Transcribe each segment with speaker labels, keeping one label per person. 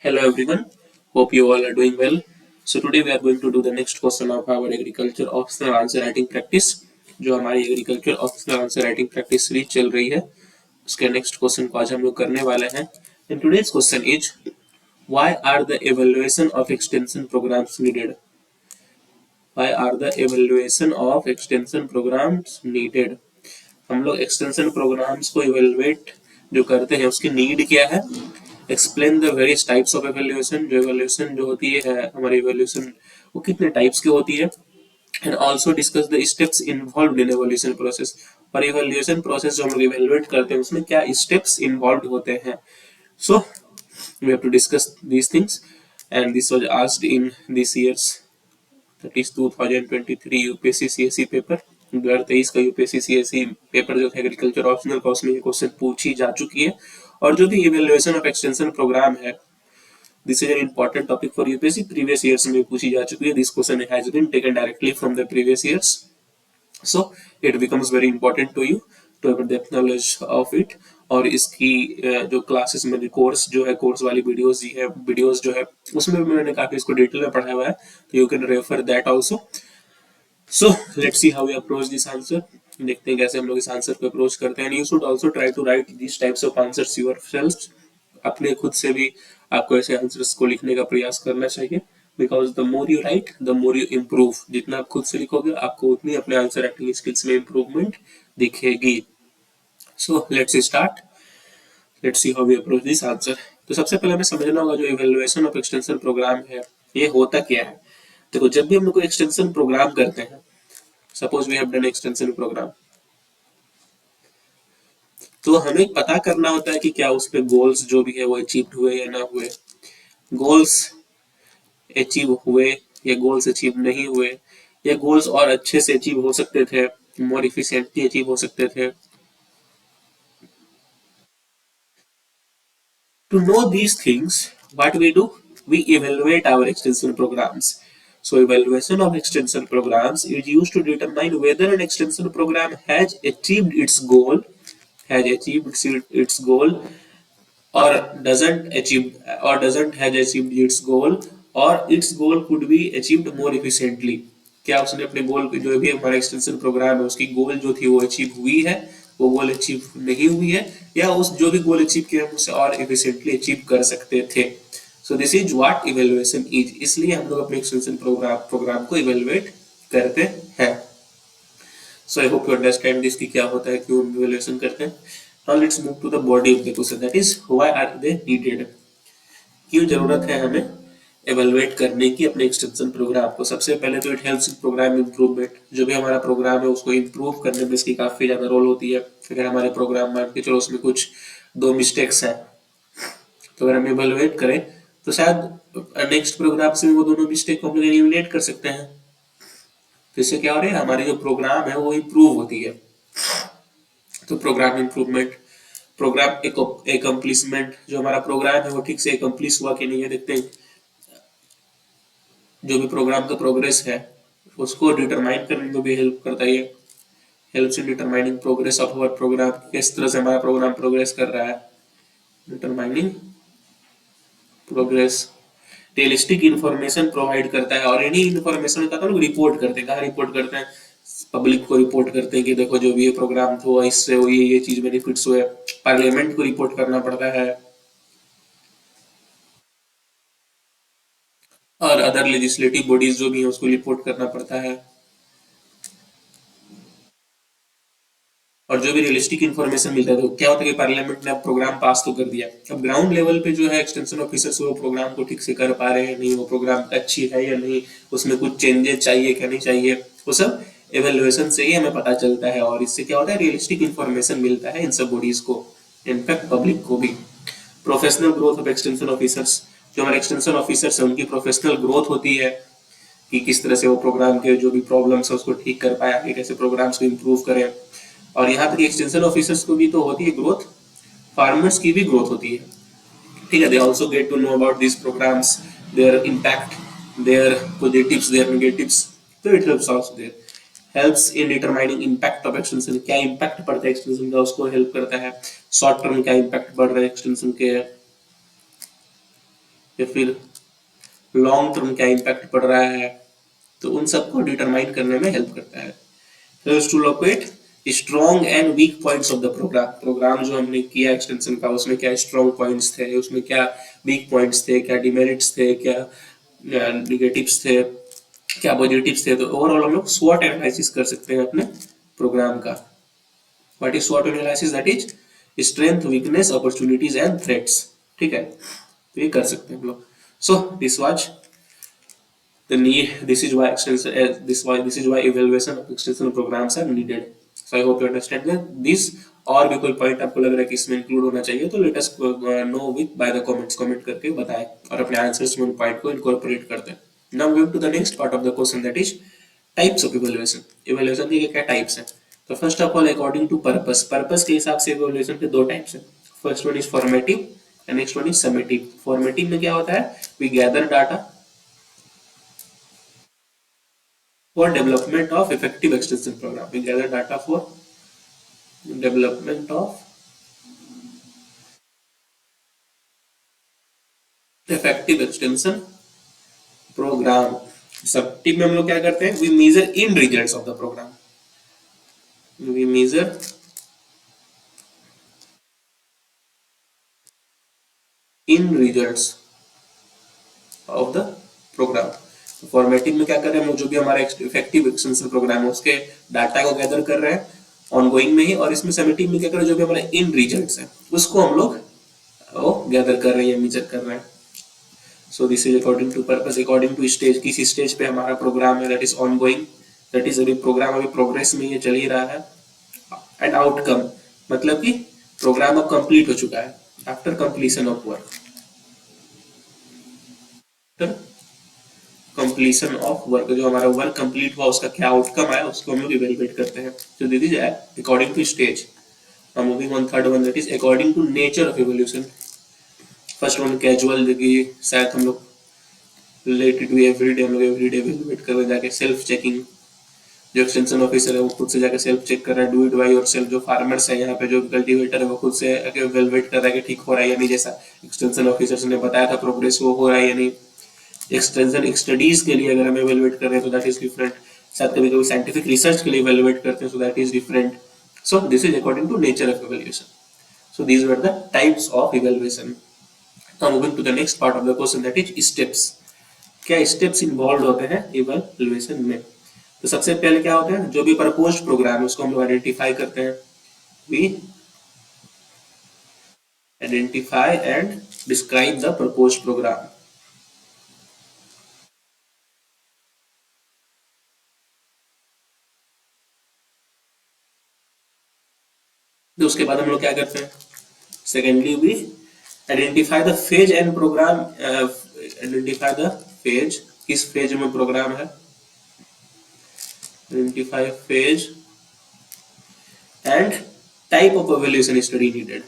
Speaker 1: Hello everyone, hope you all are doing well. So today we are going to do the next question of our agriculture optional answer writing practice. जो हमारी agriculture optional answer writing practice series चल रही है उसके next question को आज हम लोग करने वाले हैं. And today's question is why are the evaluation of extension programs needed. Why are the evaluation of extension programs needed. हम लोग एक्सटेंशन प्रोग्राम्स को इवेलुएट जो करते हैं उसकी नीड क्या है. Explain the various types of evaluation. जो एवेल्यूएशन जो होती है हमारी एवेल्यूएशन वो कितने टाइप्स की होती है. And also discuss the steps involve in evaluation process. और एवेल्यूएशन प्रोसेस जो हम लोग इवेलुएट करते हैं उसमें क्या स्टेप्स इन्वॉल्व होते हैं. So we have to discuss these things and this was asked in this years that is 2023 UPSC CSE paper. 2023 का यूपीएससी सीएसई पेपर जो था एग्रीकल्चर ऑप्शनल का उसमें ये क्वेश्चन पूछी जा चुकी है. और जो भी इवेल्युएशन ऑफ एक्सटेंशन प्रोग्राम है this is an important topic for UPSC. Previous years में पूछी जा चुकी है. This question has been taken directly from the previous years. So it becomes very important to you to have depth knowledge of it. और इसकी जो classes में course जो है कोर्स वाली वीडियोस जो है उसमें भी मैंने काफी इसको डिटेल में पढ़ाया हुआ है. तो you can refer that also. So let's see how we approach this answer. देखते हैं कैसे हम लोग इस आंसर को अप्रोच करते हैं. You should also try to write this types of answers yourself. अपने खुद से भी आपको ऐसे आंसर्स को लिखने का प्रयास करना चाहिए. Because the more you write the more you improve. जितना आप खुद से लिखोगे आपको उतनी अपने आंसर राइटिंग स्किल्स में इम्प्रूवमेंट दिखेगी. So let's start. Let's see how we approach this answer. तो सबसे पहले हमें समझना होगा जो इवैल्यूएशन ऑफ एक्सटेंशन प्रोग्राम है ये होता क्या है. देखो जब भी हम लोग कोई एक्सटेंशन प्रोग्राम करते हैं, suppose we have done extension program, तो हमें पता करना होता है कि क्या उस पे गोल्स जो भी है वो अचीव हुए या ना हुए. गोल्स अचीव हुए या गोल्स अचीव नहीं हुए या गोल्स और अच्छे से अचीव हो सकते थे, मोर इफिशिएंटली अचीव हो सकते थे. To know these things, what we do? We evaluate our extension programs. So evaluation of extension programs is used to determine whether an extension program has achieved its goal, or doesn't has achieved its goal, or its goal could be achieved more efficiently. क्या उसने अपने गोल जो भी हमारा extension program है उसकी गोल जो थी वो अचीव हुई है, वो गोल अचीव नहीं हुई है, या उस जो भी गोल अचीव किया हम उसे और एफिशिएंटली अचीव कर सकते थे. सो this is what evaluation is. इसलिए हम लोग अपने एक्सटेंशन प्रोग्राम को इवैल्यूएट करते हैं. So I hope you understand this कि क्या होता है, क्यों इवैल्यूएशन करते हैं. Now let's move to the body of the question that is why are they needed. क्यों जरूरत है हमें एवेलुएट करने की अपने एक्सटेंशन प्रोग्राम को. सबसे पहले तो it helps in program improvement. जो भी हमारा प्रोग्राम है उसको इम्प्रूव करने में इसकी काफी ज्यादा रोल होती है. अगर हमारे प्रोग्राम मान के चलो उसमें कुछ दो मिस्टेक्स हैं तो अगर हम एवेलुएट करें तो शायद नेक्स्ट प्रोग्राम से वो दोनों मिस्टेक को हम लोग एलिमिनेट कर सकते हैं. तो इससे क्या हो रहा है हमारी जो प्रोग्राम है वो इम्प्रूव होती है. तो प्रोग्राम इम्प्रूवमेंट, प्रोग्राम एकम्प्लिशमेंट. जो हमारा प्रोग्राम है वो ठीक से एकम्प्लिश हुआ कि नहीं है देखते हैं. जो भी प्रोग्राम का प्रोग्रेस है उसको डिटरमाइन करने में भी हेल्प करता है. Helps in determining progress of our program. किस तरह से हमारा प्रोग्राम प्रोग्रेस कर रहा है. Determining progress. Realistic information provide करता है. और इन्हीं इन्फॉर्मेशन का तो रिपोर्ट करते हैं. कहाँ रिपोर्ट करते हैं? पब्लिक को रिपोर्ट करते हैं कि देखो जो भी ये प्रोग्राम था इससे ये चीज बेनिफिट्स हुए. पार्लियामेंट को रिपोर्ट करना पड़ता है और अदर लेजिस्लेटिव बॉडीज जो भी है उसको रिपोर्ट करना पड़ता है. और जो भी रियलिस्टिक इन्फॉर्मेशन मिलता है तो क्या होता है कि पार्लियामेंट ने अब प्रोग्राम पास तो कर दिया. अब ग्राउंड लेवल पे जो है एक्सटेंशन ऑफिसर्स वो प्रोग्राम को ठीक से कर पा रहे हैं नहीं, वो प्रोग्राम अच्छी है या नहीं, उसमें कुछ चेंजेस चाहिए क्या नहीं चाहिए, वो सब एवेल्युएशन से ही हमें पता चलता है. और इससे क्या होता है रियलिस्टिक इन्फॉर्मेशन मिलता है इन सब बॉडीज को, इनफैक्ट पब्लिक को भी. Professional growth of extension officers. जो हमारे एक्सटेंशन ऑफिसर्स है उनकी प्रोफेशनल ग्रोथ होती है कि किस तरह से वो प्रोग्राम के जो भी प्रॉब्लम्स है उसको ठीक कर पाया, कि कैसे प्रोग्राम्स को इम्प्रूव करें. और यहाँ तक एक्सटेंशन ऑफिसर्स को भी तो होती है ग्रोथ, फार्मर्स की भी ग्रोथ होती है. ठीक है. They also get to know about this programs, their impact, their positives, their negatives. तो it helps also there. Helps in determining impact of extension. क्या इम्पैक्ट पड़ता है एक्सटेंशन का उसको हेल्प करता है. शॉर्ट टर्म क्या इम्पैक्ट बढ़ रहा है एक्सटेंशन के, या फिर लॉन्ग टर्म क्या इम्पैक्ट पड़ रहा है, तो उन सबको डिटरमाइन करने में हेल्प करता है। Helps to locate strong and weak points of the program. Program जो हमने किया एक्सटेंशन का, उसमें क्या स्ट्रॉन्ग पॉइंट्स थे, उसमें क्या वीक पॉइंट्स थे, क्या डिमेरिट्स थे, क्या निगेटिव्स थे, क्या पॉजिटिव्स थे। तो ओवरऑल हम लोग स्वॉट एनालिसिस कर सकते हैं अपने प्रोग्राम का। व्हाट इज स्वॉट analysis? That is strength, weakness, opportunities and threats. ठीक है, तो ये कर सकते हैं हम लोग। So this was the need. This is why extension this is why evaluation of extension programs are needed. So I hope you understand that this। और भी कोई पॉइंट आपको लग रहा है कि इसमें इंक्लूड होना चाहिए तो let us know with by the comments, comment करके बताएं और अपने आंसर्स में उन पॉइंट को इनकॉर्पोरेट करते हैं। Now move to the next part of the question, that is types of evaluation. Evaluation के क्या टाइप्स हैं? तो first of all according to purpose, purpose के हिसाब से इवैल्यूएशन के दो टाइप्स हैं। First one is formative and next one is summative. Formative में क्या होता है? We gather data for development of effective extension program. We gather data for development of effective extension program. सब टीम में हम लोग क्या करते हैं? We measure in results of the program. We measure in results of the program. Formative में क्या कर रहे हैं हम लोग? जो भी हमारा इफेक्टिव एक्सटेंशन प्रोग्राम है उसके डाटा को गैदर कर रहे हैं ऑनगोइंग में ही। और इसमें समेटिव में क्या कर रहे हैं? जो भी हमारे इन रिजल्ट्स है उसको हम लोग गैदर कर रहे हैं, मेजर कर रहे हैं। So this is according to purpose, according to stage, किस स्टेज पे हमारा प्रोग्राम है, that is ongoing, that is अभी प्रोग्राम अभी प्रोग्रेस में ये चल ही रहा है। एंड आउटकम मतलब कि प्रोग्राम अब कंप्लीट हो चुका है, after completion of work, completion of work जो हमारा वर्क कंप्लीट हुआ उसका क्या आउटकम आया उसको हम लोग इवेलुएट करते हैं। तो this is according to stage. Now moving on third one, that is according to nature of evolution. First one casual, देखिए शायद हम लोग रिलेटेड टू एवरीडे, हम लोग एवरीडे इवेलुएट कर रहे हैं जाके सेल्फ चेकिंग। जो एक्सटेंशन ऑफिसर है वो खुद से जाके सेल्फ चेक कर रहा है, डू इट बाय योरसेल्फ। जो फार्मर्स है यहाँ पे, जो कल्टीवेटर है वो खुद से इवेलुएट कर रहा है कि ठीक हो रहा है या नहीं, जैसा एक्सटेंशन ऑफिसर ने बताया था प्रोग्रेस वो हो रहा है या नहीं। एक्सटेंशन स्टडीज के लिए अगर हम इवेलुएट कर रहे हैं तो दैट इज डिफरेंट। शायद कभी कभी साइंटिफिक रिसर्च के लिए इवेलुएट करते हैं, so that is different. So this is according to nature of evaluation. So these were the types of evaluation. Now moving to the next part of the question, that is steps. क्या steps involve होते हैं evaluation में? तो सबसे पहले क्या होता है? जो भी प्रपोज्ड प्रोग्राम है उसको हम लोग आइडेंटिफाई करते हैं। We identify and describe the proposed program. तो उसके बाद हम लोग क्या करते हैं? Secondly we identify the phase and program. Identify the phase, किस फेज में प्रोग्राम है। Identify phase and type of evaluation study needed.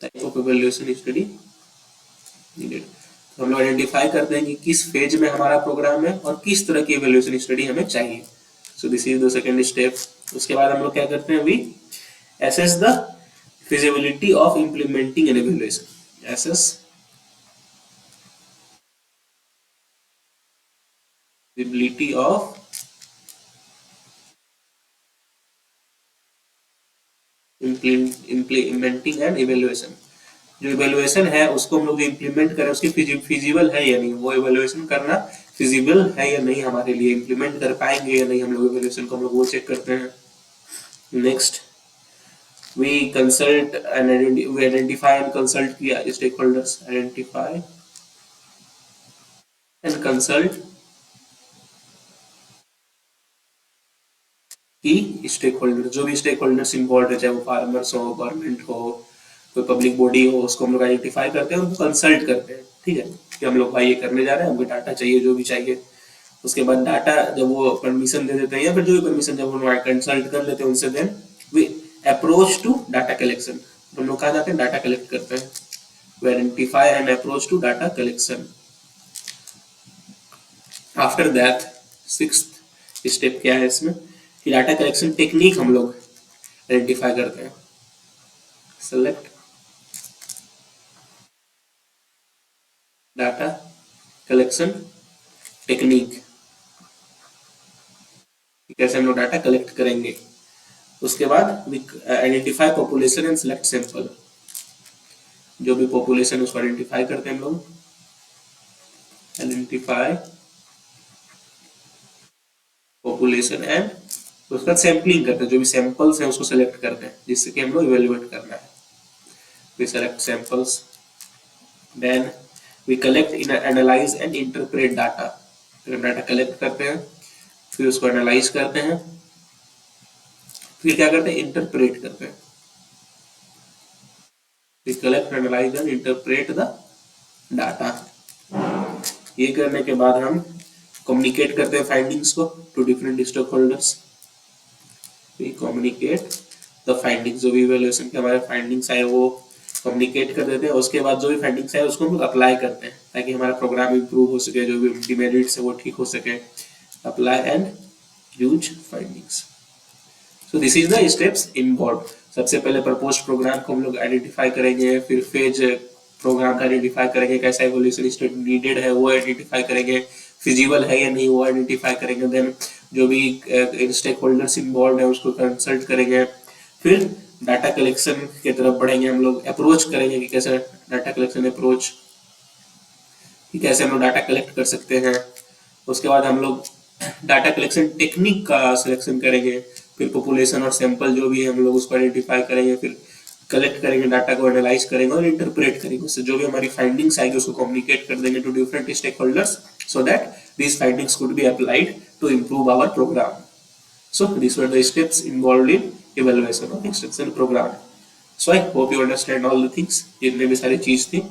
Speaker 1: Type of evaluation study needed. तो हम लोग आइडेंटिफाई करते हैं कि किस फेज में हमारा प्रोग्राम है और किस तरह की इवैल्यूएशन स्टडी हमें चाहिए। So this is the second step. उसके बाद हम लोग क्या करते हैं? We assess the feasibility of implementing an evaluation. Assess feasibility of implementing an evaluation। जो इवेल्युएशन है उसको हम लोग इम्प्लीमेंट करें, उसकी फिजिबल है या नहीं, वो इवेल्युएशन करना फिजिबल है या नहीं, हमारे लिए इम्प्लीमेंट कर पाएंगे या नहीं हम लोग इवेल्युएशन को, हम लोग वो चेक करते हैं। Next we consult and we identify and consult किया stakeholders, identify and consult की स्टेक होल्डर, जो भी स्टेक होल्डर्स इन्वॉल्व है, चाहे वो फार्मर्स हो, गवर्नमेंट हो, कोई पब्लिक बॉडी हो, उसको हम लोग आइडेंटिफाई करते हैं, उनको कंसल्ट करते हैं। ठीक है कि हम लोग भाई ये करने जा रहे हैं, हमको डाटा चाहिए जो भी चाहिए। उसके बाद डाटा जब वो परमिशन दे देते हैं या फिर जो भी परमिशन जब हम लोग कंसल्ट कर लेते हैं उनसे, then we approach to data collection. हम लोग कहाँ जाते हैं? डाटा कलेक्ट करते हैं। We identify and approach to data collection. After that sixth step क्या है इसमें कि डाटा कलेक्शन टेक्निक हम लोग आइडेंटिफाई करते हैं। select data collection technique, कैसे हम लोग डाटा कलेक्ट करेंगे। उसके बाद identify population and select sample, जो भी पॉपुलेशन उसको आइडेंटिफाई करते हैं हम लोग, आइडेंटिफाई पॉपुलेशन एंड उसका सैम्पलिंग करते हैं, जो भी सैंपल्स हैं उसको सेलेक्ट करते हैं जिससे कि हम लोग इवेल्युएट करना है। We select samples, then we collect, analyze and interpret data. Data collect करते हैं, फिर उसको एनालाइज करते हैं, फिर क्या करते हैं, इंटरप्रेट करते हैं। We collect, analyze and interpret the data. ये करने के बाद हम कम्युनिकेट करते हैं फाइंडिंग्स को to different stakeholders. We communicate the findings, जो भी इवैल्यूएशन के हमारे फाइंडिंग्स आए वो कम्युनिकेट कर देते हैं। उसके बाद जो भी फाइंडिंग्स आए उसको हम लोग अप्लाई करते हैं ताकि हमारा प्रोग्राम इंप्रूव हो सके, जो भी डिमेरिट्स है वो ठीक हो सके। Apply and use findings. So this is the steps involve. सबसे पहले प्रपोज्ड प्रोग्राम को हम लोग आइडेंटिफाई करेंगे, फिर फेज प्रोग्राम का आइडेंटिफाई करेंगे, कैसा इवोल्यूशन स्टेट नीडेड है वो आइडेंटिफाई करेंगे, फिजिबल है या नहीं वो आइडेंटिफाई करेंगे। देन जो भी स्टेक होल्डर्स इन्वॉल्व है उसको कंसल्ट करेंगे, फिर डाटा कलेक्शन की तरफ बढ़ेंगे हम लोग, अप्रोच करेंगे कि कैसे डाटा कलेक्शन अप्रोच, कि कैसे हम लोग डाटा कलेक्ट कर सकते हैं। उसके बाद हम लोग डाटा कलेक्शन टेक्निक का सिलेक्शन करेंगे, फिर पॉपुलेशन और सैंपल जो भी है हम लोग उसको आइडेंटिफाई करेंगे, फिर कलेक्ट करेंगे, डाटा को एनालाइज करेंगे और इंटरप्रेट करेंगे। उससे जो भी हमारी फाइंडिंग्स आएगी उसको कम्युनिकेट कर देंगे to different stakeholders so that these findings could be applied to improve our program. So these were the steps involved in evaluation of extension program. So I hope you understand all the things, जितने भी सारी चीज थी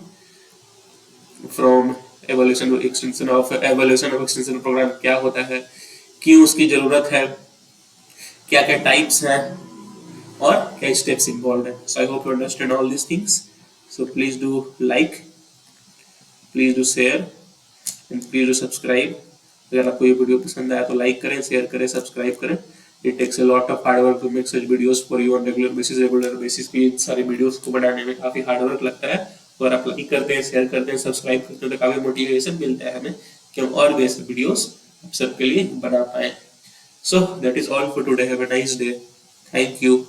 Speaker 1: from evaluation of extension program, क्या होता है, क्यों उसकी जरूरत है, क्या क्या टाइप्स हैं और क्या स्टेप्स इन्वॉल्व है। So I hope you understand all these things. So please do like, please do share and please do subscribe. अगर आपको ये वीडियो पसंद आया तो लाइक करें, शेयर करें, सब्सक्राइब करें। It takes a lot of hard work to make such videos for you on regular basis पे सारी वीडियोस को बनाने में काफी हार्ड वर्क लगता है। और आप लाइक करते हैं, शेयर करते हैं, सब्सक्राइब करते हैं तो काफी मोटिवेशन मिलता है हमें कि हम और भी ऐसे वीडियोस आप सबके लिए बना पाए। So that is all for today. Have a nice day. Thank you.